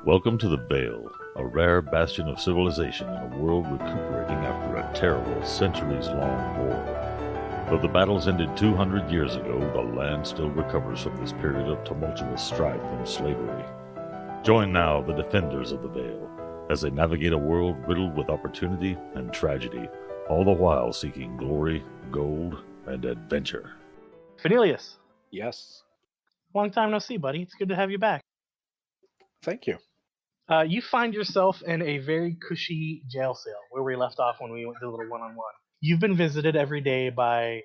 Welcome to the Vale, a rare bastion of civilization in a world recuperating after a terrible, centuries-long war. Though the battles ended 200 years ago, the land still recovers from this period of tumultuous strife and slavery. Join now the defenders of the Vale as they navigate a world riddled with opportunity and tragedy, all the while seeking glory, gold, and adventure. Cornelius, Yes, long time no see, buddy. It's good to have you back. thank you. You find yourself in a very cushy jail cell where we left off when we went to the little one-on-one. You've been visited every day by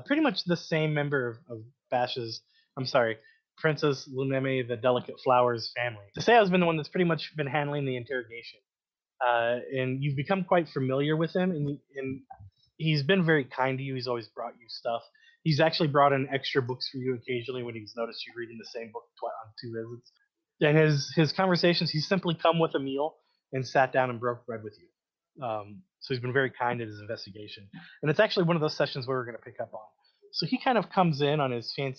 pretty much the same member of Princess Luneme, the Delicate Flowers family. Deseo's been the one that's pretty much been handling the interrogation. And you've become quite familiar with him, and he's been very kind to you. He's always brought you stuff. He's actually brought in extra books for you occasionally when he's noticed you reading the same book on 2 visits. And his conversations, he's simply come with a meal and sat down and broke bread with you. So he's been very kind in his investigation. And it's actually one of those sessions where we're going to pick up on. So he kind of comes in on his kind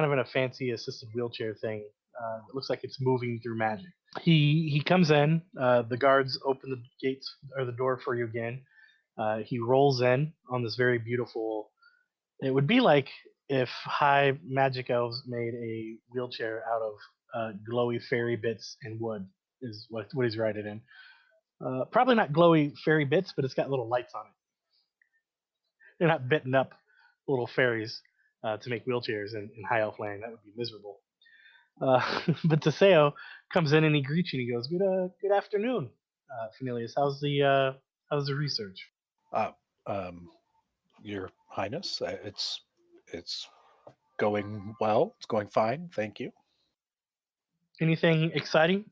of in a fancy assisted wheelchair thing. It looks like it's moving through magic. He comes in. The guards open the gates or the door for you again. He rolls in on this very beautiful. It would be like if high magic elves made a wheelchair out of glowy fairy bits and wood, is what he's writing in. Probably not glowy fairy bits, but it's got little lights on it. They're not bitten up little fairies to make wheelchairs in high elf land. That would be miserable. But Teseo comes in and he greets you and he goes, "Good afternoon, Cornelius. How's the research?" Uh, um, Your Highness, it's going well. It's going fine, thank you. Anything exciting?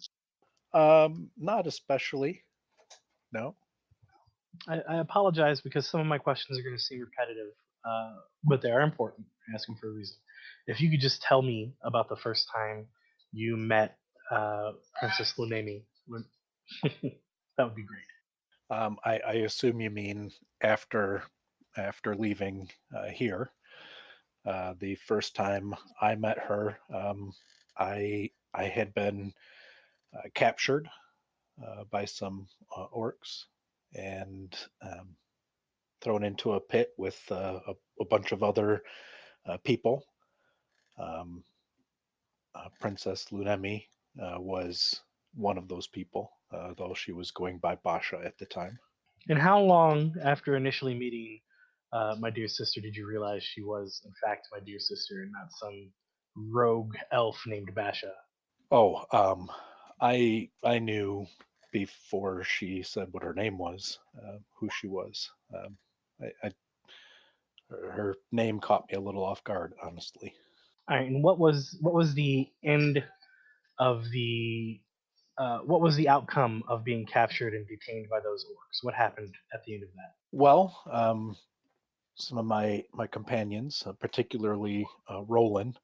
Not especially. No. I apologize because some of my questions are going to seem repetitive, but they are important. I'm asking for a reason. If you could just tell me about the first time you met Princess Lunemi, that would be great. I assume you mean after leaving here. The first time I met her, I had been captured by some orcs and thrown into a pit with a bunch of other people. Um, Princess Lunemi was one of those people, though she was going by Basha at the time. And how long after initially meeting my dear sister did you realize she was, in fact, my dear sister and not some rogue elf named Basha? Oh, I knew before she said what her name was, who she was. I her name caught me a little off guard, honestly. All right, and what was the end of the what was the outcome of being captured and detained by those orcs? What happened at the end of that? Well, some of my companions, particularly Roland,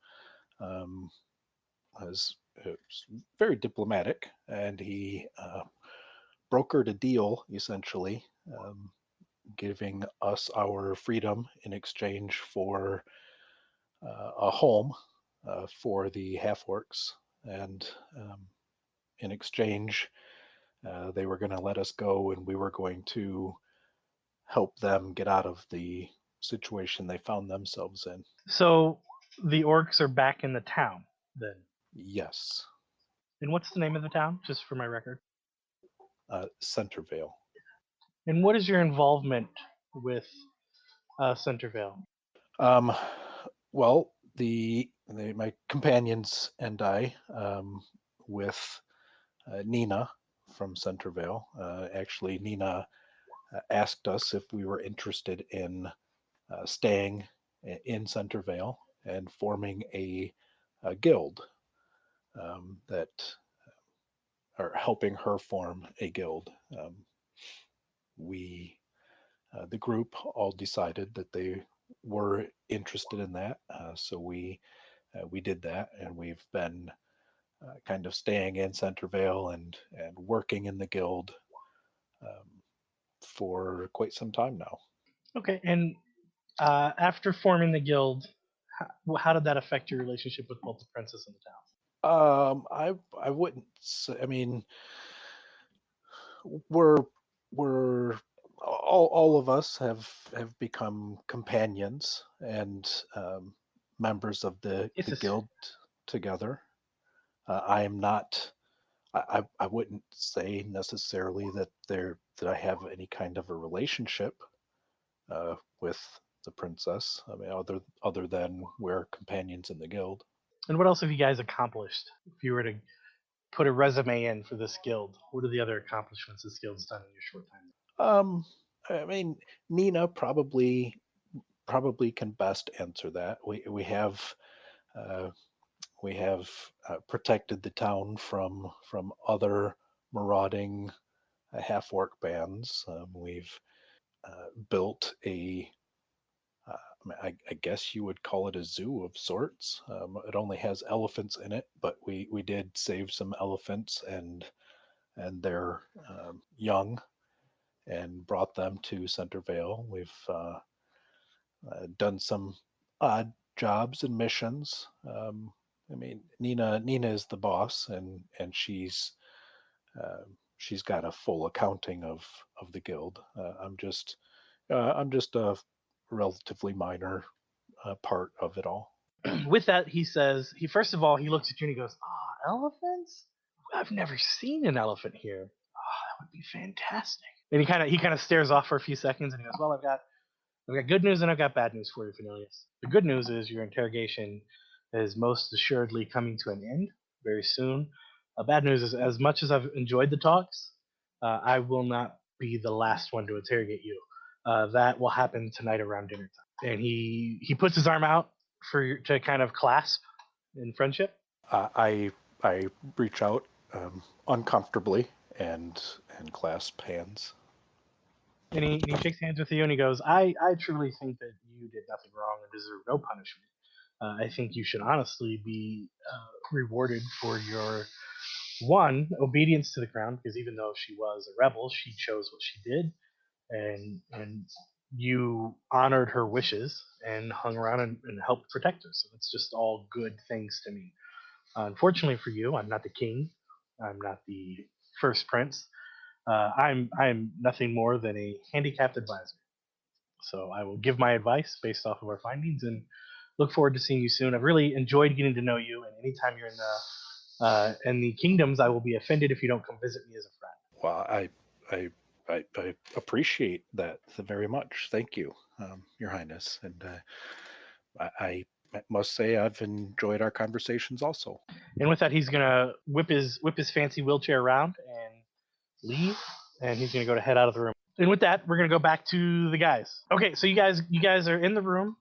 um, was very diplomatic, and he brokered a deal essentially, giving us our freedom in exchange for a home for the half orcs, and in exchange, they were going to let us go, and we were going to help them get out of the situation they found themselves in. So the orcs are back in the town then. Yes, And what's the name of the town, just for my record? Centervale. And what is your involvement with Centervale? Um, well, my companions and I, with Nina from Centervale. Actually, Nina asked us if we were interested in staying in Centervale and forming a guild, that or helping her form a guild. We, the group, all decided that they were interested in that, so we did that, and we've been kind of staying in Centervale and working in the guild um, for quite some time now. Okay, and after forming the guild, how did that affect your relationship with both the princess and the town? I wouldn't say. I mean, we're all of us have become companions and members of the It's a guild together. I am not. I wouldn't say necessarily that I have any kind of a relationship with the princess. I mean, other than we're companions in the guild. And what else have you guys accomplished? If you were to put a resume in for this guild, what are the other accomplishments this guild's done in your short time? I mean, Nina probably can best answer that. Uh, we have protected the town from other marauding half orc bands. We've built a I guess you would call it a zoo of sorts. It only has elephants in it, but we did save some elephants and their young and brought them to Center Vale. We've done some odd jobs and missions. I mean, Nina is the boss, and she's got a full accounting of the guild. I'm just a relatively minor part of it all. With that, he says, he first of all, he looks at you and he goes, "Ah, elephants? I've never seen an elephant here. Oh, that would be fantastic." And he kind of stares off for a few seconds and he goes, "Well, I've got good news and I've got bad news for you, Cornelius. The good news is your interrogation is most assuredly coming to an end very soon. Bad news is, as much as I've enjoyed the talks, I will not be the last one to interrogate you. That will happen tonight around dinner time." And he puts his arm out to kind of clasp in friendship. I reach out uncomfortably and clasp hands. And he shakes hands with you and he goes, I truly think that you did nothing wrong and deserve no punishment. I think you should honestly be rewarded for your obedience to the crown, because even though she was a rebel, she chose what she did, and you honored her wishes and hung around and helped protect her. So it's just all good things to me. Unfortunately for you, I'm not the king. I'm not the first prince. I'm nothing more than a handicapped advisor. So I will give my advice based off of our findings and look forward to seeing you soon. I've really enjoyed getting to know you, and anytime you're in the kingdoms, I will be offended if you don't come visit me as a friend. Well, I appreciate that very much. Thank you, Your Highness, and I must say I've enjoyed our conversations also. And with that, he's gonna whip his fancy wheelchair around and leave, and he's gonna head out of the room. And with that, we're gonna go back to the guys. Okay, so you guys are in the room.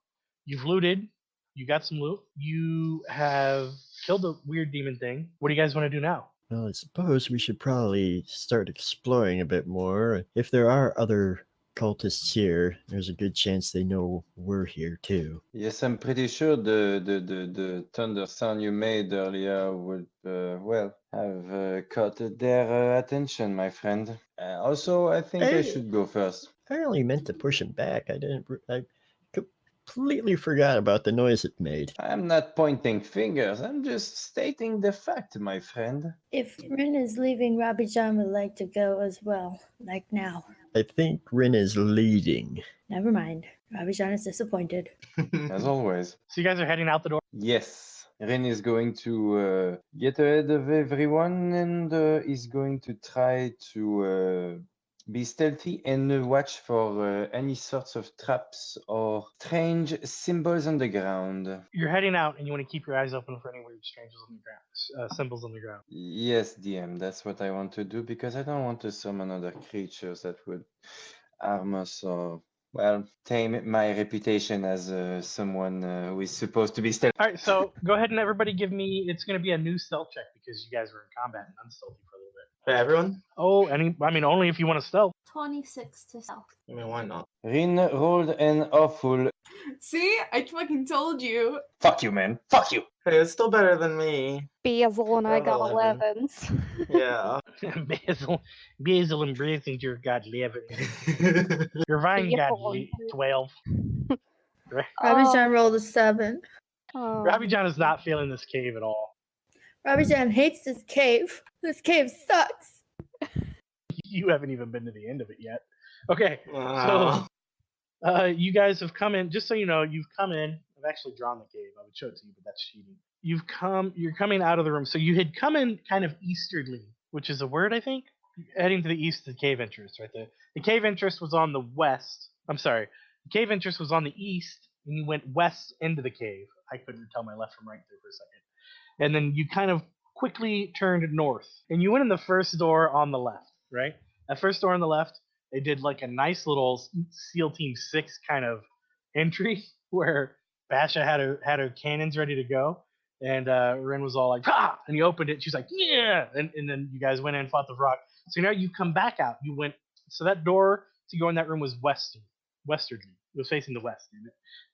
You've looted. You got some loot. You have killed a weird demon thing. What do you guys want to do now? Well, I suppose we should probably start exploring a bit more. If there are other cultists here, there's a good chance they know we're here too. Yes, I'm pretty sure the thunder sound you made earlier would, have caught their attention, my friend. Also, I think I Hey. should go first. I only meant to push him back. I completely forgot about the noise it made. I'm not pointing fingers. I'm just stating the fact, my friend. If Rin is leaving, Robbie John would like to go as well, like now. I think Rin is leading. Never mind. Robbie John is disappointed. As always. So you guys are heading out the door? Yes. Rin is going to get ahead of everyone and is going to try to be stealthy and watch for any sorts of traps or strange symbols on the ground. You're heading out, and you want to keep your eyes open for any weird strangers on the ground, symbols on the ground. Yes, DM, that's what I want to do because I don't want to summon other creatures that would harm us or, well, tame my reputation as someone who is supposed to be stealthy. All right, so go ahead and everybody give me. It's going to be a new stealth check because you guys were in combat and unstealthy for a little bit. For everyone? Oh, only if you want to stealth. 26 to stealth. I mean, why not? Rin rolled an awful. See? I fucking told you. Fuck you, man. Fuck you. Hey, it's still better than me. Basil and I got 11. 11s. Yeah. Basil and Brasinger got 11. Irvine got 12. Robbie John rolled a 7. Oh. Robbie John is not feeling this cave at all. Robbie Jam hates this cave. This cave sucks. You haven't even been to the end of it yet. Okay, Wow. so you guys have come in. Just so you know, you've come in. I've actually drawn the cave. I would show it to you, but that's cheating. You're coming out of the room. So you had come in kind of easterly, which is a word, I think. Heading to the east, the cave entrance, right there. The cave entrance was on the west. I'm sorry. The cave entrance was on the east, and you went west into the cave. I couldn't tell my left from right there for a second. And then you kind of quickly turned north, and you went in the first door on the left, right? That first door on the left, they did like a nice little SEAL Team 6 kind of entry where Basha had her cannons ready to go, and Ren was all like, "Ha!" And he opened it. She's like, "Yeah!" And then you guys went in and fought the rock. So now you come back out. You went. So that door to go in that room was westernly. It was facing the west,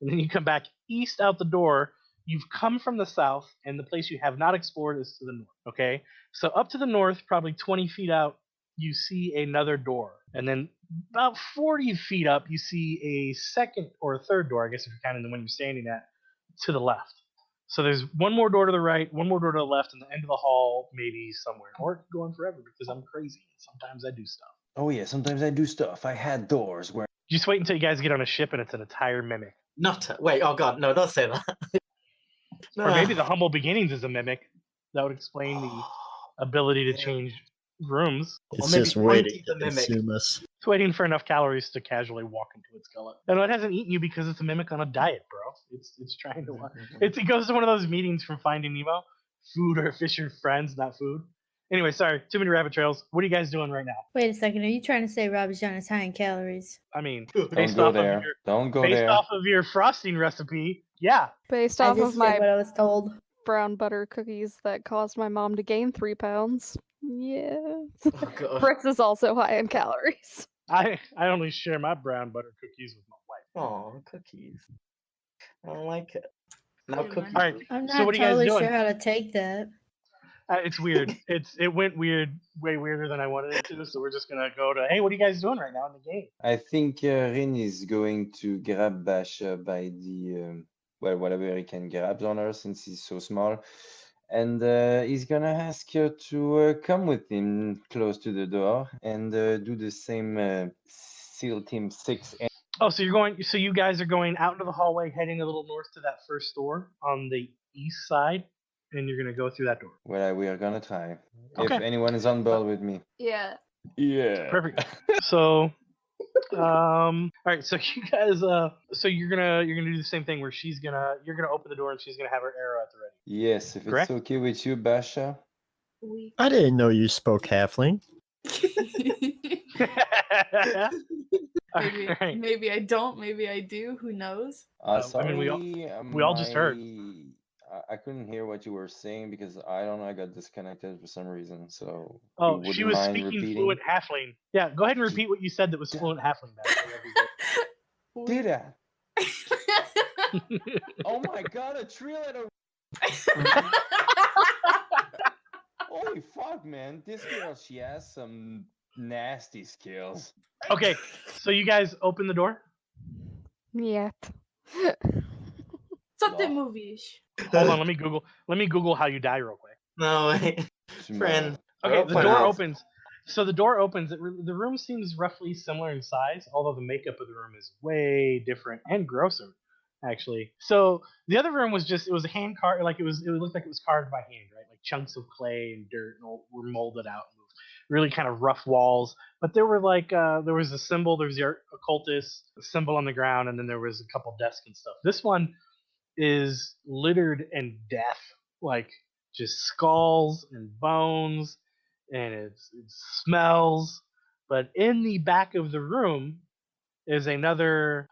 and then you come back east out the door. You've come from the south, and the place you have not explored is to the north. Okay, so up to the north, probably 20 feet out, you see another door, and then about 40 feet up, you see a second or a third door. I guess if you're counting the one you're standing at, to the left. So there's one more door to the right, one more door to the left, and the end of the hall maybe somewhere. Or it could go on forever because I'm crazy. Sometimes I do stuff. Oh yeah, sometimes I do stuff. I had doors where Just wait until you guys get on a ship and it's an entire mimic. Wait, oh god, no, don't say that. Or maybe the humble beginnings is a mimic. That would explain the ability to Yeah. change rooms. It's maybe just waiting Pointy to the mimic. consume us. It's waiting for enough calories to casually walk into its gullet. And it hasn't eaten you because it's a mimic on a diet, bro. It's trying to. It goes to one of those meetings from Finding Nemo. Food or fish or friends, not food. Anyway, sorry, too many rabbit trails. What are you guys doing right now? Wait a second. Are you trying to say Robbie John is high in calories? I mean, don't based go off there. of your Don't go based there. off of your frosting recipe, yeah. Based I off just of did my what I was told. brown butter cookies that caused my mom to gain 3 pounds. Yeah. Oh god. Fritz is also high in calories. I only share my brown butter cookies with my wife. Oh, cookies. I don't like it. Now Never cookies. mind. All right, I'm so not what are you guys totally doing? sure how to take that. It's weird. It went weird, way weirder than I wanted it to. So we're just gonna go to. Hey, what are you guys doing right now in the game? I think Rin is going to grab Basha by the whatever he can grab on her since he's so small, and he's gonna ask her to come with him close to the door and do the same SEAL Team 6. Oh, so you're going. So you guys are going out into the hallway, heading a little north to that first door on the east side, and you're gonna go through that door. Well, we are gonna try. Okay. If anyone is on board with me. Yeah. Yeah. Perfect. So, all right. So you guys, so you're gonna do the same thing where you're gonna open the door and she's gonna have her arrow at the ready. Yes, if Correct? it's okay with you, Basha. We. I didn't know you spoke halfling. maybe, Alright. maybe I don't. Maybe I do. Who knows? I Sorry, mean, we all just heard. I couldn't hear what you were saying because I don't know, I got disconnected for some reason. So Oh, you she wouldn't was mind speaking repeating? fluent halfling. Yeah, go ahead and repeat what you said that was fluent halfling. Did I? Oh my god, a 3-letter. Holy fuck, man. This girl, she has some nasty skills. Okay, so you guys open the door. Yep. Something No. movie-ish. Hold on, let me Google how you die real quick. No, wait. Friend. Okay, the Open door up. opens. So the door opens. The room seems roughly similar in size, although the makeup of the room is way different and grosser, actually. So the other room was just, it was a hand carved, like it looked like it was carved by hand, right? Like chunks of clay and dirt were molded out. Really kind of rough walls, but there were like there was a symbol, there was the occultist symbol on the ground, and then there was a couple desks and stuff. This one is littered in death, like just skulls and bones, and it smells. But in the back of the room is another.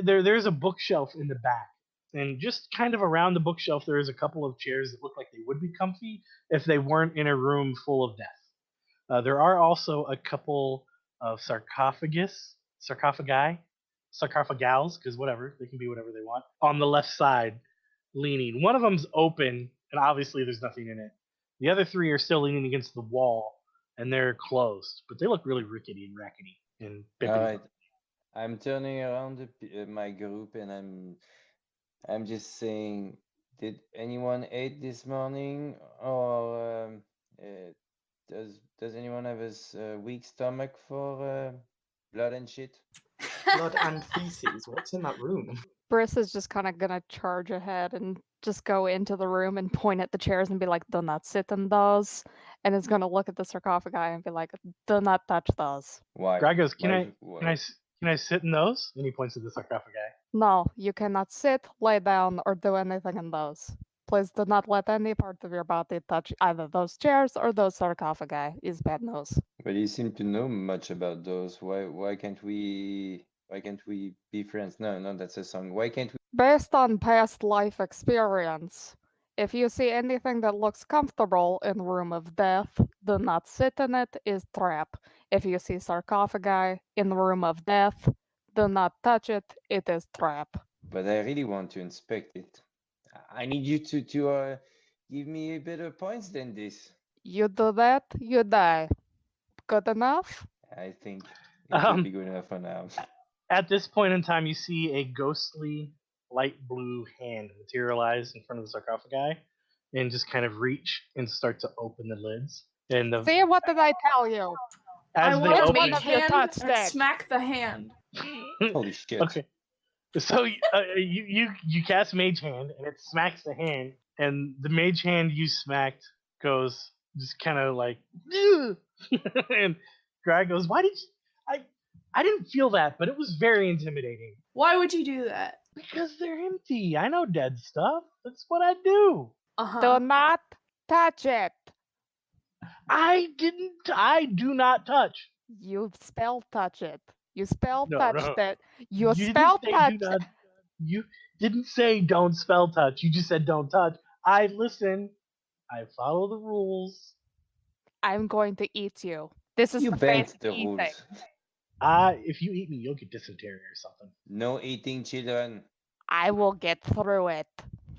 There's a bookshelf in the back, and just kind of around the bookshelf there is a couple of chairs that look like they would be comfy if they weren't in a room full of death. There are also a couple of sarcophagals, because whatever, they can be whatever they want, on the left side, leaning. One of them's open, and obviously there's nothing in it. The other three are still leaning against the wall, and they're closed, but they look really rickety and rackety and bippity. All right. I'm turning around my group and I'm just saying, Did anyone ate this morning, or does anyone have a weak stomach for blood and shit? Blood and feces. What's in that room? Briss is just kind of gonna charge ahead and just go into the room and point at the chairs and be like, "Do not sit in those," and is gonna look at the sarcophagi and be like, "Do not touch those." Why? Greg goes, "Can Why? can I sit in those?" And he points to the sarcophagi. No, you cannot sit, lay down, or do anything in those. Please do not let any part of your body touch either those chairs or those sarcophagi. Is bad news. But you seem to know much about those. Why can't we be friends? No, that's a song. Why can't we? Based on past life experience, if you see anything that looks comfortable in the room of death, do not sit in it, is trap. If you see sarcophagi in the room of death, do not touch it, it is trap. But I really want to inspect it. I need you to give me better points than this. You do that, you die. Good enough? I think it will Um, be good enough for now. At this point in time, you see a ghostly light blue hand materialize in front of the sarcophagi and just kind of reach and start to open the lids. And See, what did I tell you? as I they want Which a open, one mage of you hand touched and it? smack the hand. Holy shit. okay. So you cast Mage Hand and it smacks the hand, and the Mage Hand you smacked goes just kind of like, "Ugh." And Greg goes, "Why did you, I didn't feel that, but it was very intimidating Why would you do that? because they're empty. I know dead stuff. That's what I do. Do not touch it. I do not touch. You spell touch it. You spell No, touched no. it. You didn't spell say touch do not. You didn't say don't spell touch. You just said don't touch. I listen. I follow the rules. I'm going to eat you. This is You the face bent of the eating. rules. If you eat me, you'll get dysentery or something. No eating children. I will get through it.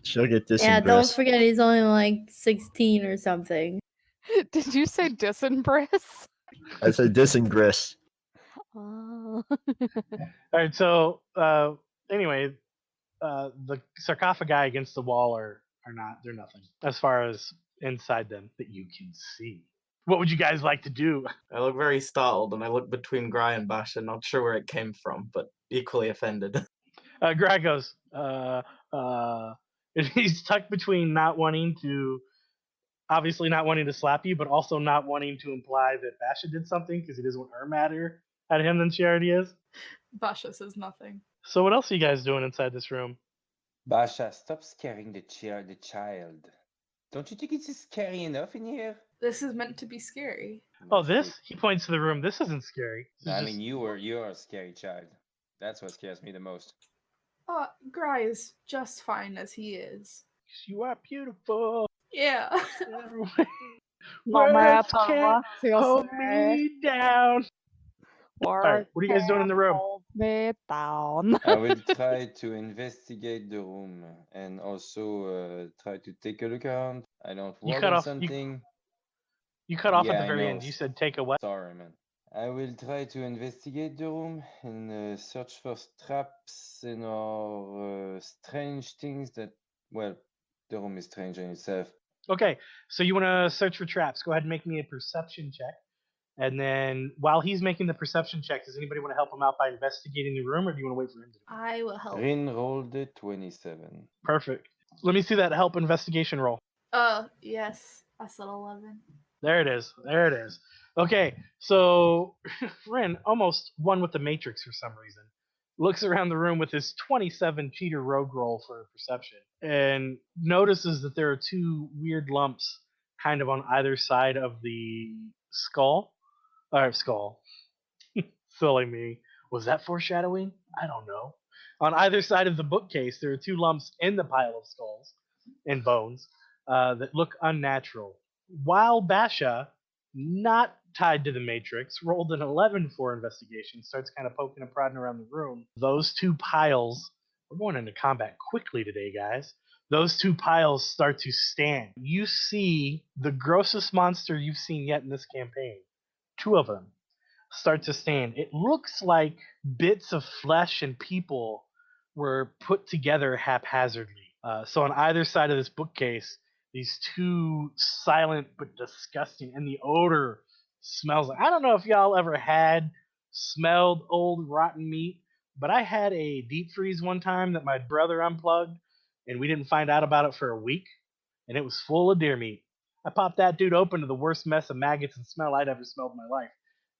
She'll get this Yeah, in don't breast. forget he's only like 16 or something. Did you say disinbris? I said disingress. Oh. All right. So anyway, the sarcophagi against the wall are not. They're nothing as far as inside them that you can see. What would you guys like to do? I look very startled and I look between Gry and Basha, not sure where it came from, but equally offended. Greg goes. He's stuck between not wanting to, obviously not wanting to slap you, but also not wanting to imply that Basha did something because he doesn't want her madder at him than she already is. Basha says nothing. So what else are you guys doing inside this room? Basha, stop scaring the child. Don't you think it's scary enough in here? This is meant to be scary. Oh, this? He points to the room. This isn't scary. This is I just- mean, you're a scary child. That's what scares me the most. Gry is just fine as he is. You are beautiful. Yeah. No Words matter can't what you hold say. me down. Alright, what are you guys doing in the room? Hold me down. I will try to investigate the room and also try to take a look around. I don't You walk cut on off- something. You cut off Yeah, at the I very know. end. You said take a what? Sorry, man. I will try to investigate the room and search for traps and or strange things that, well, the room is strange in itself. Okay, so you want to search for traps. Go ahead and make me a perception check. And then while he's making the perception check, does anybody want to help him out by investigating the room, or do you want to wait for him to do it? I will help. Rin rolled a 27. Perfect. Let me see that help investigation roll. Yes. I said 11. There it is. There it is. Okay, so Ren almost won with the Matrix for some reason. Looks around the room with his 27 cheater rogue roll for perception and notices that there are two weird lumps kind of on either side of the skull. Skull. Silly me. Was that foreshadowing? I don't know. On either side of the bookcase, there are two lumps in the pile of skulls and bones that look unnatural. While Basha, not tied to the Matrix, rolled an 11 for investigation, starts kind of poking and prodding around the room. Those two piles, we're going into combat quickly today, guys. Those two piles start to stand. You see the grossest monster you've seen yet in this campaign. Two of them start to stand. It looks like bits of flesh and people were put together haphazardly. So on either side of this bookcase, these two silent but disgusting, and the odor smells like, I don't know if y'all ever smelled old rotten meat, but I had a deep freeze one time that my brother unplugged, and we didn't find out about it for a week, and it was full of deer meat. I popped that dude open to the worst mess of maggots and smell I'd ever smelled in my life,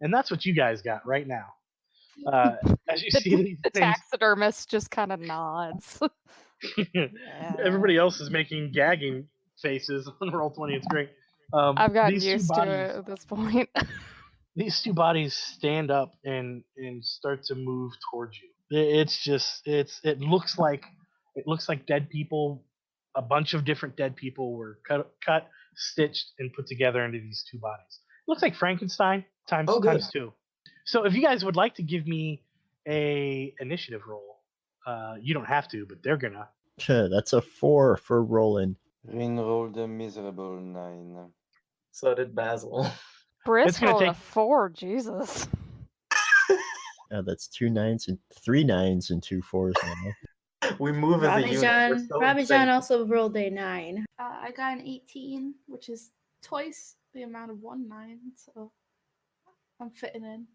and that's what you guys got right now. As you see these The things, taxidermist just kind of nods. everybody else is making gagging faces on Roll20. It's great. I've gotten These two used to bodies, it at this point. these two bodies stand up and start to move towards you. It looks like dead people. A bunch of different dead people were cut, stitched, and put together into these two bodies. It looks like Frankenstein times Oh, good. times two. So if you guys would like to give me a initiative roll, you don't have to, but they're gonna. That's a 4 for Roland. Rin rolled a miserable 9. So did Basil. Briss gonna rolled a take- 4, Jesus. That's 2 9s and 3 9s and 2 4s now. We move as a unit. Robbie We're so John insane. also rolled a 9. I got an 18, which is twice the amount of 1 9, so I'm fitting in.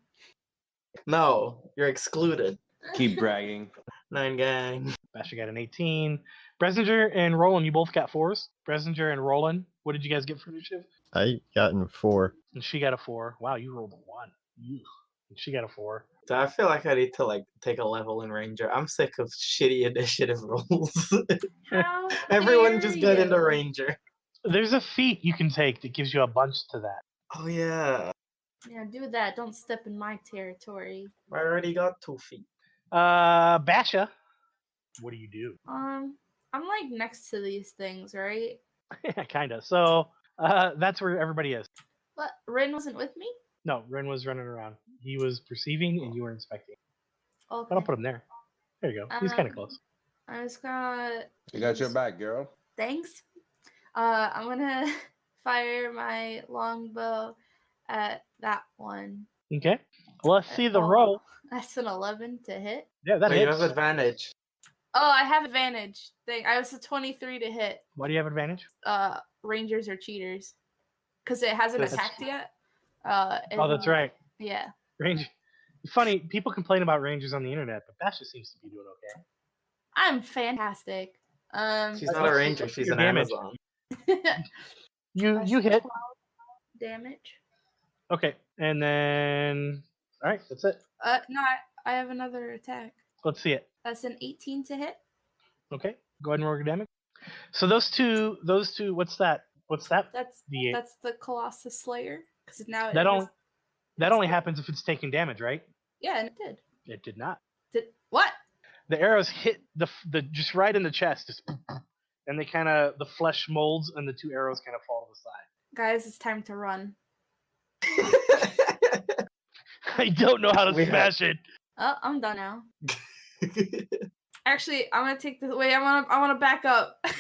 No, you're excluded. Keep bragging. 9 gang. Basher got an 18. Bresinger and Roland, you both got 4s. Bresinger and Roland, what did you guys get for initiative? I gotten 4. And she got a 4. Wow, you rolled a 1. Ew. And she got a 4. So I feel like I need to take a level in Ranger. I'm sick of shitty initiative rolls. How Everyone dare just get into you. Ranger. There's a feat you can take that gives you a bunch to that. Oh yeah. Yeah, do that. Don't step in my territory. I already got 2 feet. Basha, what do you do? I'm like next to these things, right? Yeah, kind of. So that's where everybody is. But Rin wasn't with me? No, Ren was running around. He was perceiving and you were inspecting. Okay. But I'll put him there. There you go. He's kind of close. I just gonna. You got your back, girl. Thanks. I'm gonna fire my longbow at that one. Okay. Let's see the Oh, roll. That's an 11 to hit. Yeah, that Oh, you hits. have advantage. Oh, I have advantage. I was a 23 to hit. Why do you have advantage? Rangers are cheaters because it hasn't That's- attacked yet. Oh, that's right. Yeah. Ranger. Funny, people complain about Rangers on the internet, but Basha seems to be doing okay. I'm fantastic. She's not a Ranger, she's your an damage. Amazon. You hit. 12 damage. Okay, and then all right, that's it. No, I have another attack. Let's see it. That's an 18 to hit. Okay, go ahead and roll your damage. So those two. What's that? That's D8. that's the Colossus Slayer. Because now That only happens if it's taking damage, right? Yeah, and it did. It did not. What? The arrows hit the just right in the chest, just, and the flesh molds, and the two arrows kind of fall to the side. Guys, it's time to run. I don't know how to We smash it. Oh, I'm done now. Actually, I'm gonna take this. Wait, I wanna back up. I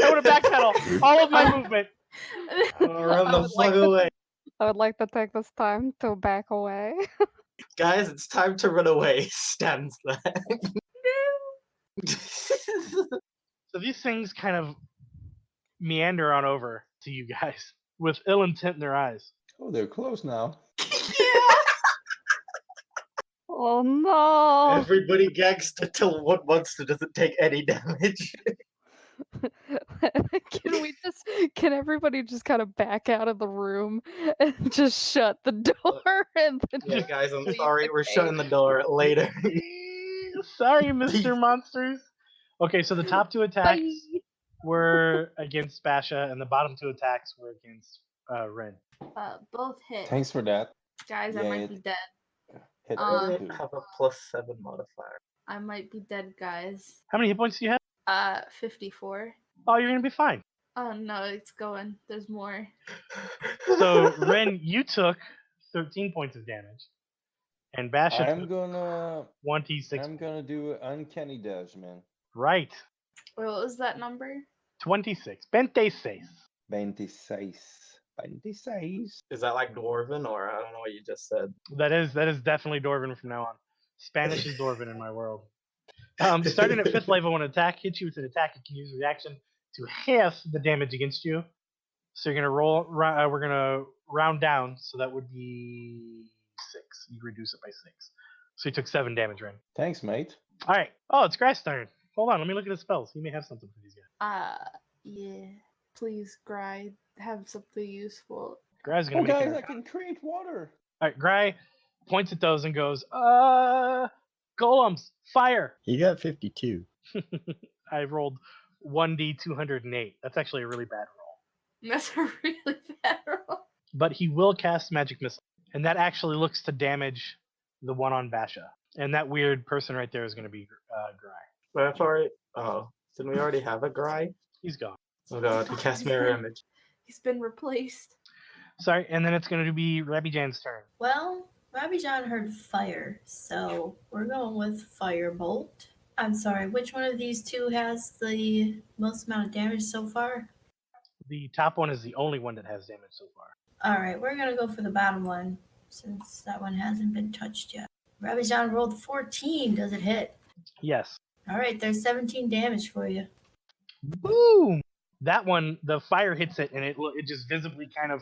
want to backpedal all of my movement. Run the fuck away. I would like to take this time to back away. Guys, it's time to run away. Stands that. So these things kind of meander on over to you guys with ill intent in their eyes. Oh, they're close now. Oh no! Everybody gags till one monster doesn't take any damage. Can everybody just kind of back out of the room and just shut the door and then Yeah, just guys, I'm leave sorry. the We're cave? shutting the door later. Sorry, Mr. Monsters. Okay, so the top two attacks Bye. were against Basha, and the bottom two attacks were against Ren. Both hit. Thanks for that. Guys, I Yeah, might be dead. Hit Uh, those two. Have a +7 modifier. I might be dead, guys. How many hit points do you have? 54. Oh, you're gonna be fine. Oh no, it's going. There's more. So Ren, you took 13 points of damage, and Basha I'm took gonna 26. I'm gonna do uncanny dodge, man. Right, Wait, what was that number? 26. 26. 26. 26. Is that like Dwarven, or I don't know what you just said? That is definitely Dwarven from now on. Spanish is Dwarven in my world. Starting at 5th level, when an attack hits you with an attack, it can use a reaction to half the damage against you. So you're gonna roll. We're gonna round down, so that would be 6. You reduce it by 6. So you took 7 damage, Ren. Thanks, mate. All right. Oh, it's Grass turn. Hold on, let me look at his spells. He may have something for these guys. Yeah. Please, Gry, have something useful. Gry's gonna Oh, make guys, an I can create water. All right, Gry points at those and goes, golems, fire. He got 52. I rolled 1d 208. That's actually a really bad roll. That's a really bad roll. But he will cast Magic Missile, and that actually looks to damage the one on Basha. And that weird person right there is going to be Gry. But I've already. Oh, didn't we already have a Gry? He's gone. Oh god, he cast Mirror Image. He's been replaced. Sorry, and then it's going to be Rabbi Jan's turn. Well, Rabbi John heard fire, so we're going with Firebolt. I'm sorry, which one of these two has the most amount of damage so far? The top one is the only one that has damage so far. All right, we're going to go for the bottom one, since that one hasn't been touched yet. Rabbi John rolled 14. Does it hit? Yes. All right, there's 17 damage for you. Boom! That one, the fire hits it, and it just visibly kind of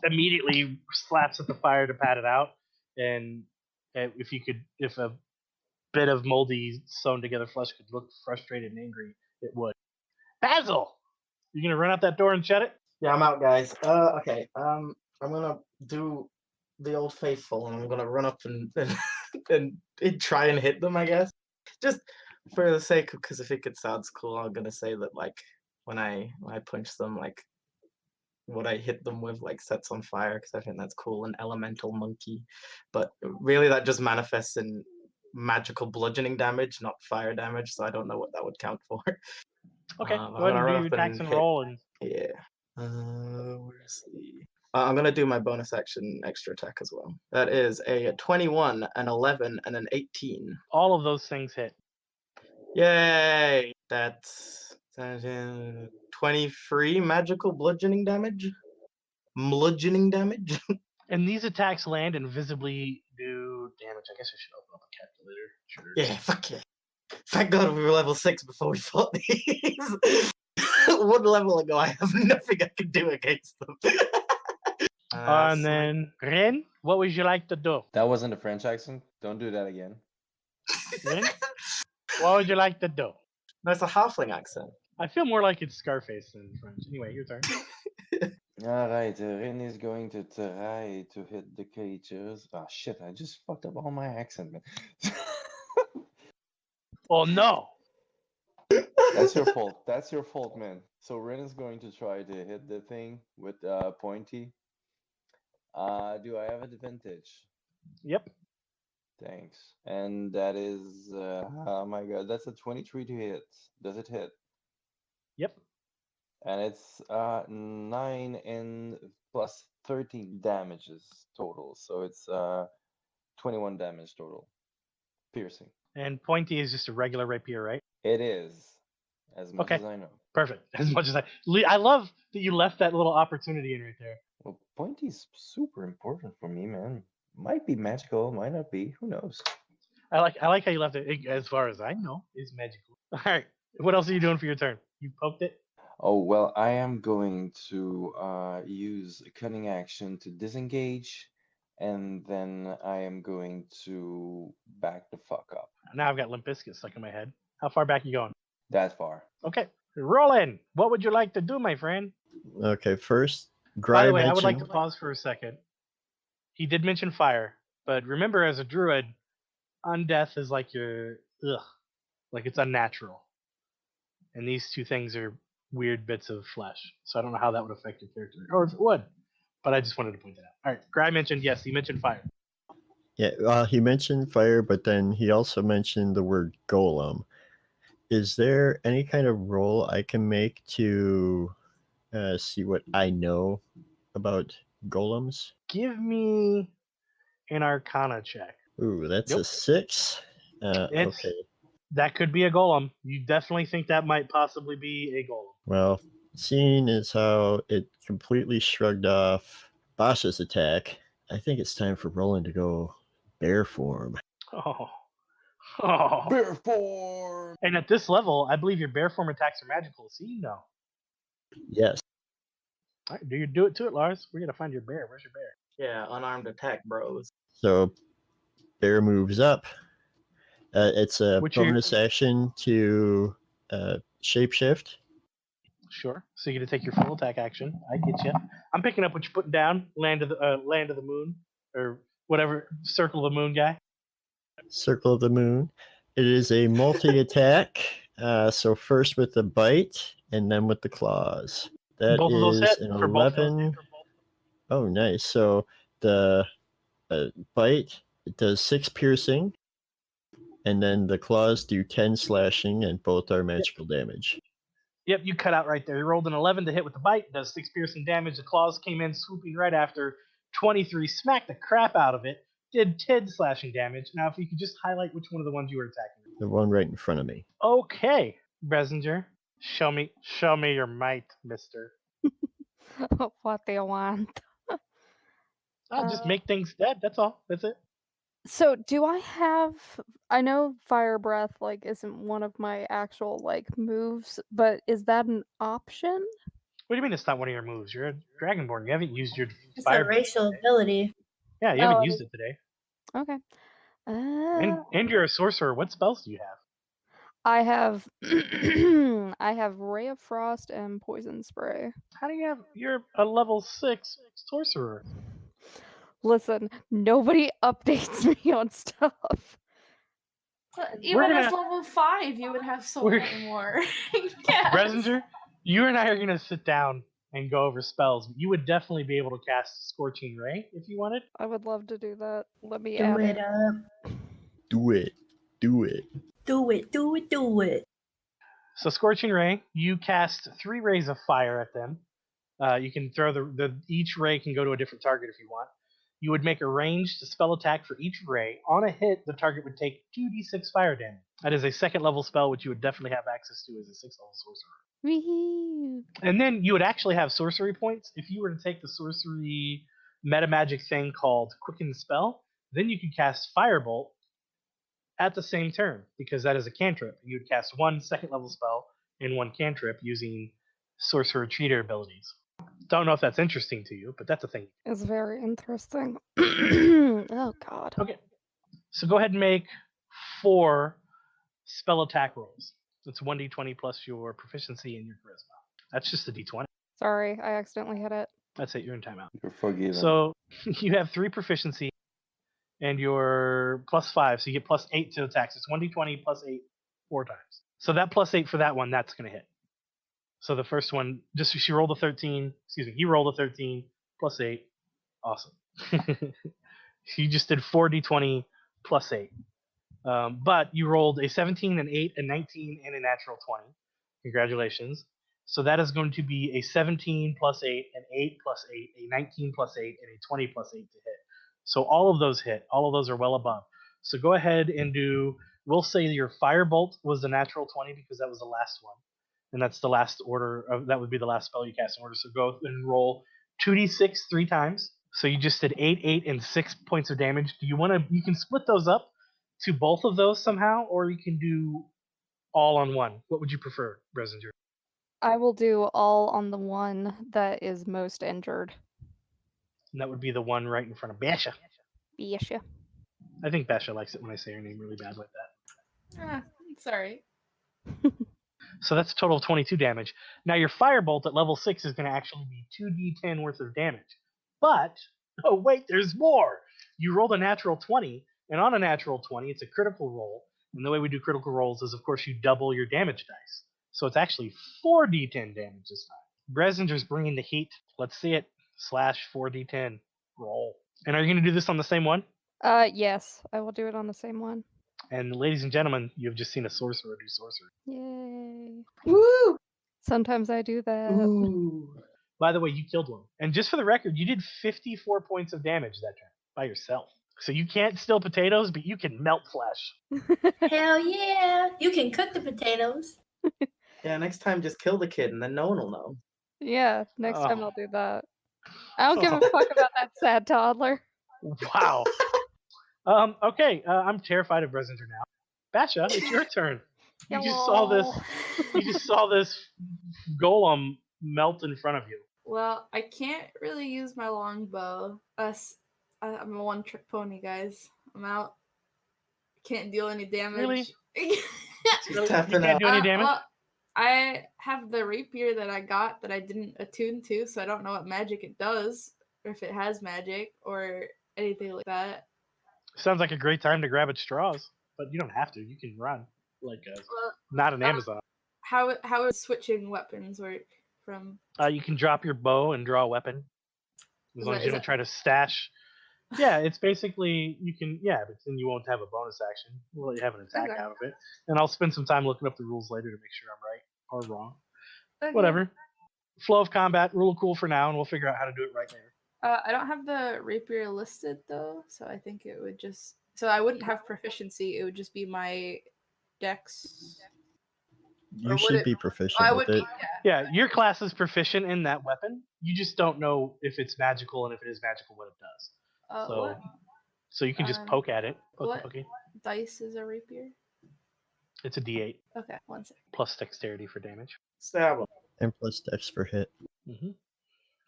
immediately slaps at the fire to pat it out. And if a bit of moldy sewn together flesh could look frustrated and angry, it would. Basil, you gonna run out that door and shut it? Yeah, I'm out, guys. Okay. I'm gonna do the old faithful, and I'm gonna run up and try and hit them. I guess, just for the sake of, because I think it sounds cool. I'm gonna say that like when I punch them, like what I hit them with like sets on fire, because I think that's cool. An elemental monkey, but really that just manifests in magical bludgeoning damage, not fire damage. So I don't know what that would count for. Okay, I'm go ahead gonna and run do your up attacks and hit. roll. And Yeah. Where's the? I'm gonna do my bonus action extra attack as well. That is a 21, an 11, and an 18. all of those things hit. Yay! That's 23 magical bludgeoning damage. Bludgeoning damage. And these attacks land and visibly do damage. I guess I should open up a calculator. Sure. Yeah, fuck yeah. Thank God we were level 6 before we fought these. One level ago, I have nothing I can do against them. And then, Ren, what would you like to do? That wasn't a French accent. Don't do that again. Ren, what would you like to do? That's a halfling accent. I feel more like it's Scarface than French. Anyway, your turn. All right, Ren is going to try to hit the creatures. Oh shit! I just fucked up all my accent, man. Oh no! That's your fault. That's your fault, man. So Ren is going to try to hit the thing with pointy. Do I have advantage? Yep. Thanks. And that is oh my god, that's a 23 to hit. Does it hit? Yep. And it's 9 and plus 13 damages total. So it's 21 damage total. Piercing. And pointy is just a regular rapier, right? It is. As much Okay. as I know. Perfect. As much as I love that you left that little opportunity in right there. Well, pointy's super important for me, man. Might be magical, might not be. Who knows? I like how you left it. As far as I know, it's magical. All right. What else are you doing for your turn? You poked it. Oh, well, I am going to use a cunning action to disengage, and then I am going to back the fuck up. Now I've got Limp Bizkit stuck in my head. How far back you going? That far. Okay. Roll in. What would you like to do, my friend? Okay, first, By the way, I would like mentioned- to pause for a second. He did mention fire, but remember, as a druid, undeath is like like it's unnatural. And these two things are weird bits of flesh. So I don't know how that would affect your character, or if it would. But I just wanted to point that out. All right, Gry mentioned, yes, he mentioned fire. Yeah, well, he mentioned fire, but then he also mentioned the word golem. Is there any kind of roll I can make to see what I know about golems? Give me an Arcana check. Ooh, that's Yep. a 6. It's- Okay. That could be a golem. You definitely think that might possibly be a golem. Well, seeing as how it completely shrugged off Basha's attack, I think it's time for Roland to go bear form. Oh, Oh. Bear form. And at this level, I believe your bear form attacks are magical, so you know. Yes. All right, do it to it, Lars. We're gonna find your bear. Where's your bear? Yeah, unarmed attack, bros. So bear moves up. It's a What's your- bonus action to shapeshift. Sure. So you're gonna take your full attack action. I get you. I'm picking up what you're putting down. Land of the moon, or whatever. Circle of the moon guy. Circle of the Moon. It is a multi-attack. So first with the bite, and then with the claws. That Both of those is hit an for both of 11. Oh, nice. So the bite, it does 6 piercing, and then the claws do 10 slashing, and both are magical damage. Yep, you cut out right there. You rolled an 11 to hit with the bite, does 6 piercing damage. The claws came in swooping right after. 23, smacked the crap out of it, did 10 slashing damage. Now, if you could just highlight which one of the ones you were attacking. The one right in front of me. Okay, Bresinger, show me your might, mister. What do you want? I'll just make things dead. That's all. That's it. So do I have? I know fire breath like isn't one of my actual like moves, but is that an option? What do you mean it's not one of your moves? You're a Dragonborn. You haven't used your It's fire. a racial ability. Yeah, you haven't used it today. Okay. And you're a sorcerer. What spells do you have? I have I have Ray of Frost and Poison Spray. How do you have? You're a level 6 sorcerer. Listen, nobody updates me on stuff. Even gonna- as level 5, you would have so We're- many more. Yes. Bresinger, you and I are gonna sit down and go over spells. You would definitely be able to cast Scorching Ray if you wanted. I would love to do that. Let me Do add it it. up. Do it. Do it. Do it. Do it. Do it. So Scorching Ray, you cast 3 rays of fire at them. You can throw each ray can go to a different target if you want. You would make a ranged spell attack for each ray. On a hit, the target would take 2d6 fire damage. That is a 2nd level spell, which you would definitely have access to as a 6th level sorcerer. Wee-hoo. And then you would actually have sorcery points. If you were to take the sorcery meta magic thing called Quicken Spell, then you could cast Firebolt at the same turn, because that is a cantrip. You would cast 1 2nd level spell and 1 cantrip using sorcerer treater abilities. Don't know if that's interesting to you, but that's a thing. It's very interesting. Oh god. Okay. So go ahead and make 4 spell attack rolls. It's 1d20 plus your proficiency and your charisma. That's just a d20. Sorry, I accidentally hit it. That's it. You're in timeout. You're forgiven. So you have 3 proficiency and you're +5, so you get +8 to attacks. It's 1d20 +8 4 times. So that +8 for that one, that's going to hit. So the first one, she rolled a 13. Excuse me, he rolled a 13 +8. Awesome. You just did 4d20 +8. But you rolled a 17, an 8, a 19, and a natural 20. Congratulations. So that is going to be a 17 +8, an 8 +8, a 19 +8, and a 20 +8 to hit. So all of those hit. All of those are well above. So go ahead and we'll say your Firebolt was the natural 20 because that was the last one. And that's the last order that would be the last spell you cast in order. So go and roll 2d6 3 times. So you just did 8, 8, and 6 points of damage. Do you want to? You can split those up to both of those somehow, or you can do all on one. What would you prefer, Bresinger? I will do all on the one that is most injured. And that would be the one right in front of Basha. Bisha. I think Basha likes it when I say her name really bad like that. Sorry. So that's a total of 22 damage. Now your Firebolt at level 6 is going to actually be 2d10 worth of damage. But, oh wait, there's more! You rolled a natural 20, and on a natural 20, it's a critical roll. And the way we do critical rolls is, of course, you double your damage dice. So it's actually 4d10 damage this time. Bresinger's bringing the heat. Let's see it. /4d10. Roll. And are you going to do this on the same one? Yes, I will do it on the same one. And ladies and gentlemen, you've just seen a sorcerer do sorcery. Yay. Woo! Sometimes I do that. Ooh. By the way, you killed one. And just for the record, you did 54 points of damage that turn by yourself. So you can't steal potatoes, but you can melt flesh. Hell yeah! You can cook the potatoes. Yeah, next time just kill the kid and then no one will know. Yeah, next time Oh. I'll do that. I don't give a fuck about that sad toddler. Wow. Okay, I'm terrified of Bresinger now. Basha, it's your turn. You just saw this. You just saw this golem melt in front of you. Well, I can't really use my longbow. I'm a one-trick pony, guys. I'm out. Can't deal any damage. Really? She's You tapping can't out. do any damage. Well, I have the rapier that I got that I didn't attune to, so I don't know what magic it does, or if it has magic, or anything like that. Sounds like a great time to grab its straws, but you don't have to. You can run like not an Amazon. How is switching weapons work from? You can drop your bow and draw a weapon as long as you don't try to stash. Yeah, it's basically you can. Yeah, but then you won't have a bonus action. We'll let you have an attack Okay. out of it, and I'll spend some time looking up the rules later to make sure I'm right or wrong. Okay. Whatever. Flow of combat, rule of cool for now, and we'll figure out how to do it right later. I don't have the rapier listed though, so I think it would just. So I wouldn't have proficiency. It would just be my dex. You should be proficient I with would it. Yeah, your class is proficient in that weapon. You just don't know if it's magical, and if it is magical, what it does. So you can just poke at it. What Okay. dice is a rapier? It's a D8 Okay, one sec. plus dexterity for damage. Stab him. And plus dex for hit. Mm-hmm.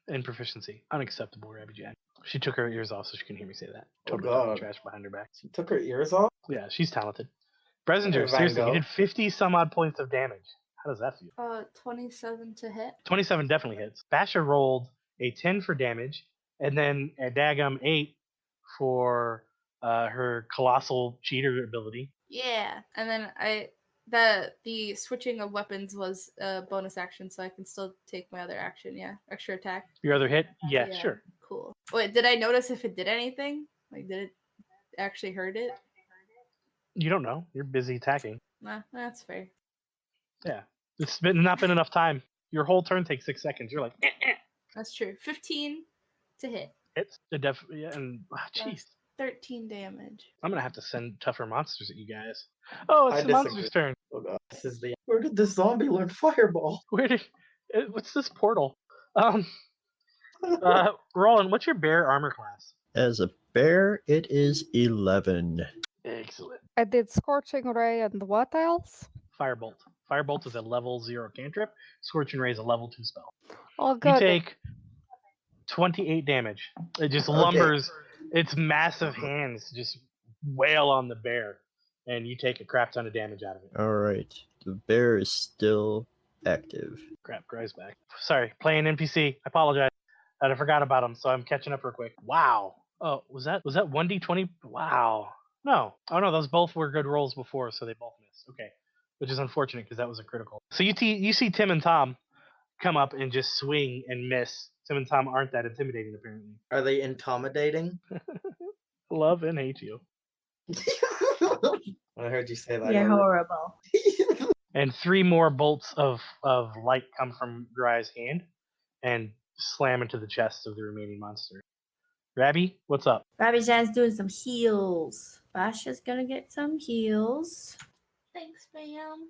And proficiency. Unacceptable, Rabbi Jan. She took her ears off so she couldn't hear me say that. Oh, Totally God. trash behind her back. She took her ears off? Yeah, she's talented. Bresinger, Van seriously, you Gogh. did 50 some odd points of damage. How does that feel? 27 to hit. 27 definitely hits. Basha rolled a 10 for damage, and then a daggum 8 for her colossal cheater ability. Yeah, and then the switching of weapons was a bonus action, so I can still take my other action. Yeah, extra attack. Your other hit? Yeah, sure. Cool. Wait, did I notice if it did anything? Like, did it actually hurt it? You don't know. You're busy attacking. Nah, that's fair. Yeah. It's not been enough time. Your whole turn takes 6 seconds. You're like, That's true. 15 to hit. It's and jeez. 13 damage. I'm gonna have to send tougher monsters at you guys. Oh, it's I the disagree. monster's turn. Oh god, this is the. Where did this zombie learn fireball? What's this portal? Roland, what's your bear armor class? As a bear, it is 11. Excellent. I did Scorching Ray and what else? Firebolt. Firebolt is a level 0 cantrip. Scorching Ray is a level 2 spell. Oh, good. You take 28 damage. It just lumbers. Its massive hands just wail on the bear, and you take a crap ton of damage out of it. All right. The bear is still active. Crap, Gry's back. Sorry, playing NPC. I apologize. I forgot about him, so I'm catching up real quick. Wow. Oh, was that 1d20? Wow. No. Oh no, those both were good rolls before, so they both missed. Okay, which is unfortunate because that was a critical. So you see Tim and Tom come up and just swing and miss. Tim and Tom aren't that intimidating, apparently. Are they intimidating? Love and hate you. I heard you say that. You're horrible. And 3 more bolts of light come from Gry's hand and slam into the chests of the remaining monster. Rabbi, what's up? Rabbi Jan's doing some heals. Basha's gonna get some heals. Thanks, ma'am.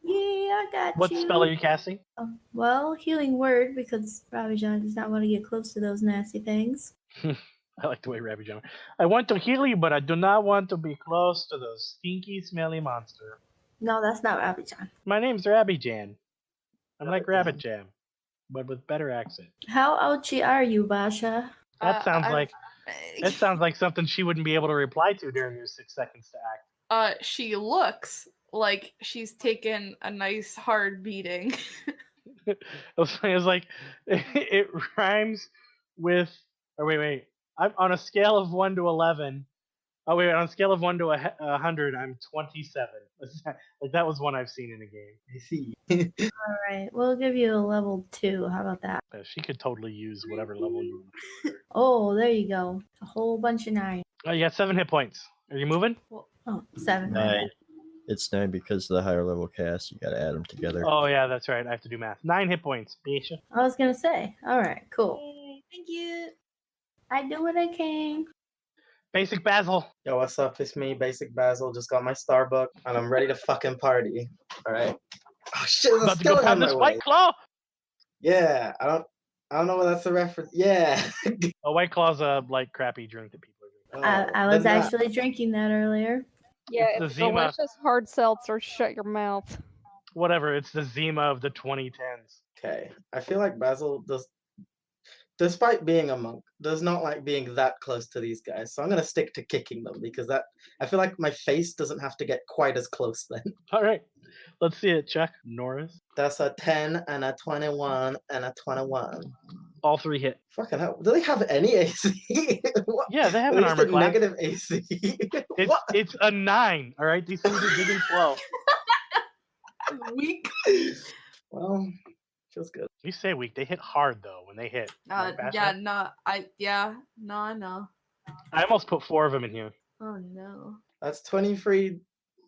Yeah, I got What you. spell are you casting? Well, healing word, because Rabbi Jan does not want to get close to those nasty things. I like the way Rabbi Jan. I want to heal you, but I do not want to be close to those stinky, smelly monster. No, that's not Rabbi Jan. My name's Rabbi Jan. I'm like Rabbit Jam, but with better accent. How ouchy are you, Basha? That sounds like something she wouldn't be able to reply to during your 6 seconds to act. She looks like she's taken a nice hard beating. It was like it rhymes with. Or wait. I'm on a scale of 1 to 11. Oh wait, on a scale of 1 to 100, I'm 27. Like that was one I've seen in a game. I see. All right, we'll give you a level 2. How about that? She could totally use whatever level you want. Oh, there you go. A whole bunch of 9. Oh, you got 7 hit points. Are you moving? Oh, 7. 9. It's 9 because of the higher level cast. You got to add them together. Oh yeah, that's right. I have to do math. 9 hit points, Bisha. I was gonna say. All right, cool. Yay, thank you. I do what I can. Basic Basil. Yo, what's up? It's me, Basic Basil. Just got my Starbucks, and I'm ready to fucking party. All right. Oh shit! There's a About to go skeleton pound on this my White way. Claw. Yeah, I don't know what that's a reference. Yeah. A White Claw's a like crappy drink that people are drinking. I was then that- actually drinking that earlier. Yeah, It's the it's Zima. delicious hard seltzer. Shut your mouth. Whatever. It's the Zima of the 2010s. Okay, I feel like Basil does, despite being a monk, does not like being that close to these guys. So I'm gonna stick to kicking them because that I feel like my face doesn't have to get quite as close then. All right. Let's see it. Check. Norris. That's a 10 and a 21 and a 21. All 3 hit. Fucking hell. Do they have any AC? What? Yeah, they have At an least armor a class. negative AC. It's What? it's a 9. All right. These things are big and slow. Weak. Well, feels good. You say weak. They hit hard though when they hit. Right, Yeah, Bastion? no, I know. I almost put 4 of them in here. Oh no. That's 23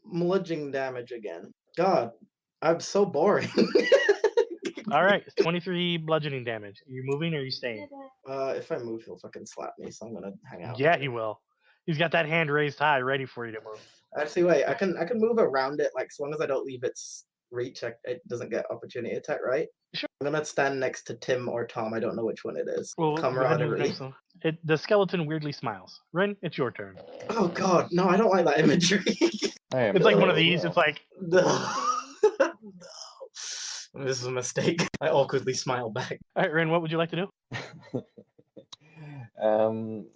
bludgeoning damage again. God, I'm so boring. All right. It's 23 bludgeoning damage. Are you moving or are you staying? If I move, he'll fucking slap me, so I'm gonna hang out. Yeah, he will. He's got that hand raised high, ready for you to move. Actually, wait. I can move around it, like, so long as I don't leave its reach, it doesn't get opportunity attack, right? Sure. I'm gonna stand next to Tim or Tom. I don't know which one it is. Well, go ahead and move Camaraderie. next one. The skeleton weirdly smiles. Ren, it's your turn. Oh God, no! I don't like that imagery. It's like one of these. It's like No. This is a mistake. I awkwardly smile back. all right, Ren, what would you like to do? Ren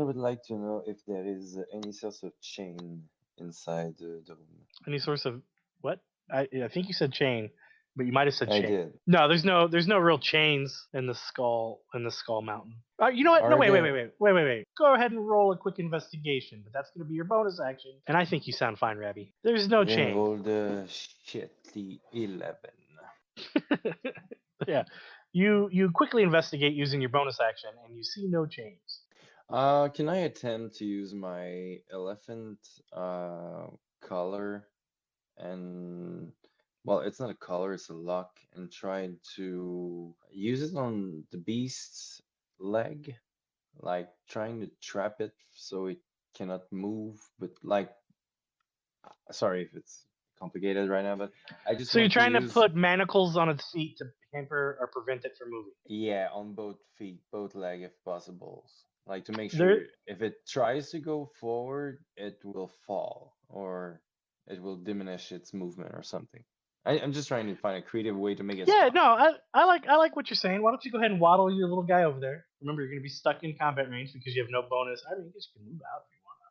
would like to know if there is any sort of chain inside the room. Any source of what? I think you said chain, but you might have said I chain. did. No, there's no real chains in the skull mountain. You know what? No, Are wait. there- Go ahead and roll a quick investigation, but that's going to be your bonus action. And I think you sound fine, Rabbi. There's no Ren chain. rolled a shitty 11. Yeah. You quickly investigate using your bonus action, and you see no chains. Can I attempt to use my elephant collar and well, it's not a collar, it's a lock, and try to use it on the beast's leg, like trying to trap it so it cannot move, but like sorry if it's complicated right now, but I just So you're want trying to use put manacles on its feet to hamper or prevent it from moving. yeah, on both feet, both leg if possible. Like to make There- sure if it tries to go forward, it will fall or it will diminish its movement or something. I'm just trying to find a creative way to make it Yeah, stop. no, I like what you're saying. Why don't you go ahead and waddle your little guy over there? Remember, you're going to be stuck in combat range because you have no bonus. I mean, you just can move out if you want to.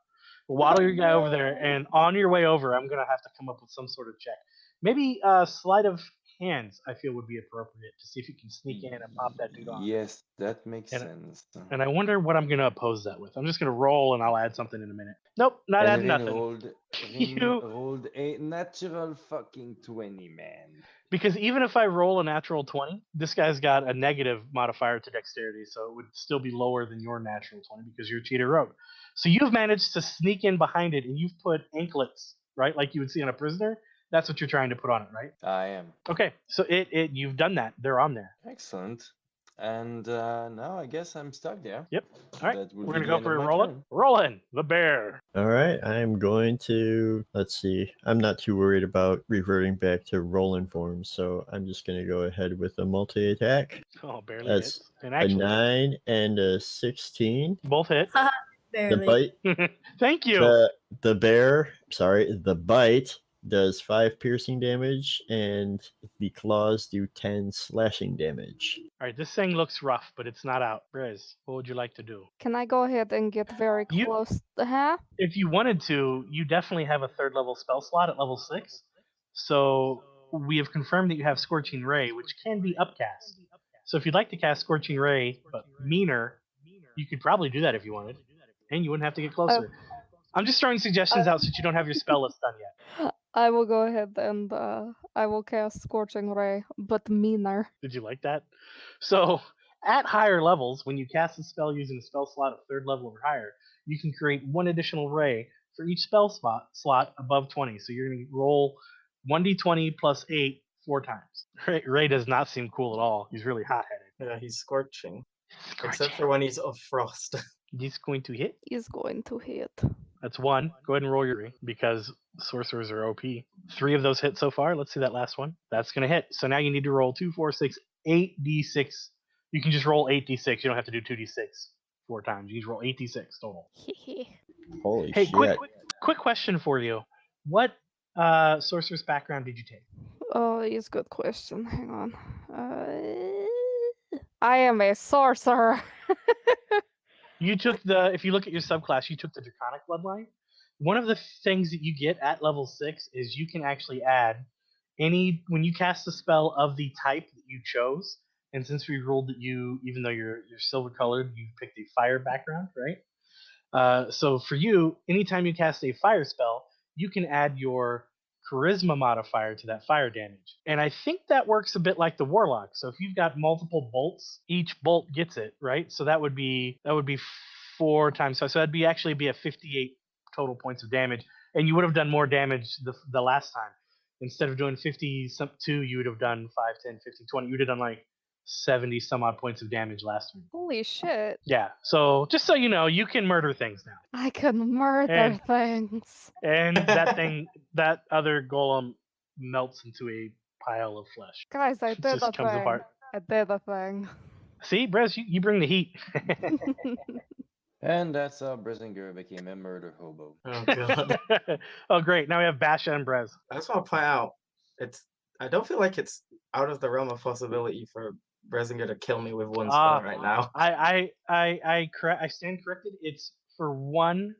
But waddle your guy over there, and on your way over, I'm going to have to come up with some sort of check. Maybe sleight of hands, I feel, would be appropriate to see if you can sneak in and pop that dude on. Yes, that makes And- sense. And I wonder what I'm going to oppose that with. I'm just going to roll, and I'll add something in a minute. Nope, not And adding Rin nothing. Rin You- rolled a natural fucking 20, man. Because even if I roll a natural 20, this guy's got a negative modifier to dexterity, so it would still be lower than your natural 20 because you're a cheater rogue. So you've managed to sneak in behind it, and you've put anklets, right, like you would see on a prisoner. That's what you're trying to put on it, right? I am. Okay, so you've done that. They're on there. Excellent. And now I guess I'm stuck there. Yep. All right, That would we're be gonna the go end for of a my roll. turn. Rollin, the bear. All right, I'm going to, let's see, I'm not too worried about reverting back to rolling form, so I'm just going to go ahead with a multi-attack. Oh, barely That's hits. And A actually, 9 and a 16. both hit. The Barely. bite, Thank you. the bite does 5 piercing damage, and the claws do 10 slashing damage. All right, this thing looks rough, but it's not out. Riz, what would you like to do? Can I go ahead and get very You- close? Huh? If you wanted to, you definitely have a third level spell slot at level 6. So we have confirmed that you have Scorching Ray, which can be upcast. So if you'd like to cast Scorching Ray, but meaner, you could probably do that if you wanted. And you wouldn't have to get closer. I'm just throwing suggestions out since you don't have your spell list done yet. I will go ahead and I will cast Scorching Ray, but meaner. Did you like that? So at higher levels, when you cast a spell using a spell slot of 3rd level or higher, you can create 1 additional ray for each spell slot above 20. So you're going to roll 1d20 plus 8 4 times. Ray does not seem cool at all. He's really hot-headed. Yeah, he's scorching. Except Scorching. for when he's of frost. He's going to hit. Is going to hit. That's 1. Go ahead and roll your 3 because sorcerers are OP. 3 of those hit so far. Let's see that last one. That's going to hit. So now you need to roll 2, 4, 6, 8d6. You can just roll 8d6. You don't have to do 2d6 4 times. You just roll 8d6 total. Holy Hey, shit. quick quick question for you. What sorcerer's background did you take? Oh, it's a good question. Hang on. I am a sorcerer. You took if you look at your subclass, you took the Draconic Bloodline. One of the things that you get at level 6 is you can actually add when you cast a spell of the type that you chose, and since we ruled that even though you're silver colored, you picked a fire background, right? So for you, anytime you cast a fire spell, you can add your charisma modifier to that fire damage. And I think that works a bit like the warlock. So if you've got multiple bolts, each bolt gets it, right? So that would be 4 times 5. So that'd actually be a 58 total points of damage, and you would have done more damage the last time. Instead of doing 52, you would have done 5, 10, 15, 20. You would have done like 70 some odd points of damage last week. Holy shit. Yeah, so just so you know, you can murder things now. I can murder things. And that other golem melts into a pile of flesh. Guys, I It did just a comes thing. apart. I did a thing. See, Brez, you bring the heat. And that's how Brisinger became a murder hobo. Oh god. Oh great, now we have Basha and Brez. I just want to point out, I don't feel like it's out of the realm of possibility for Bresinger to kill me with one spell right now. I stand corrected. It's for 1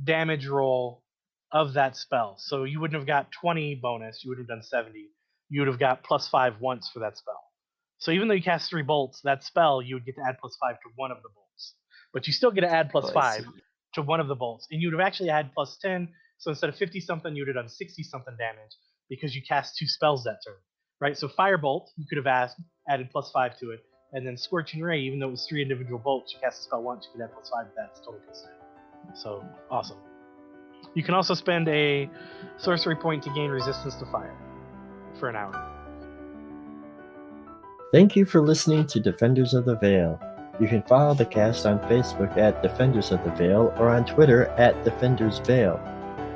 damage roll of that spell. So you wouldn't have got 20 bonus, you would have done 70. You would have got +5 once for that spell. So even though you cast 3 bolts, that spell you would get to add +5 to one of the bolts. But you still get to add +5 to one of the bolts. And you would have actually had +10. So instead of 50 something, you would have done 60 something damage because you cast 2 spells that turn. Right? So Firebolt, you could have added +5 to it. And then Scorching Ray, even though it was 3 individual bolts, you cast a spell once, you could add +5 to that. It's total +10. So awesome. You can also spend a sorcery point to gain resistance to fire for an hour. Thank you for listening to Defenders of the Vale. You can follow the cast on Facebook at Defenders of the Vale or on Twitter at Defenders Vale.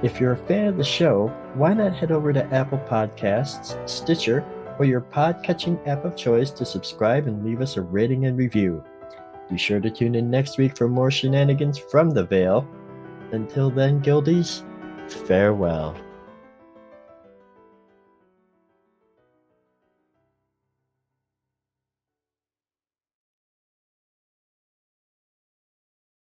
If you're a fan of the show, why not head over to Apple Podcasts, Stitcher, or your pod-catching app of choice to subscribe and leave us a rating and review. Be sure to tune in next week for more shenanigans from the Vale. Until then, Guildies, farewell.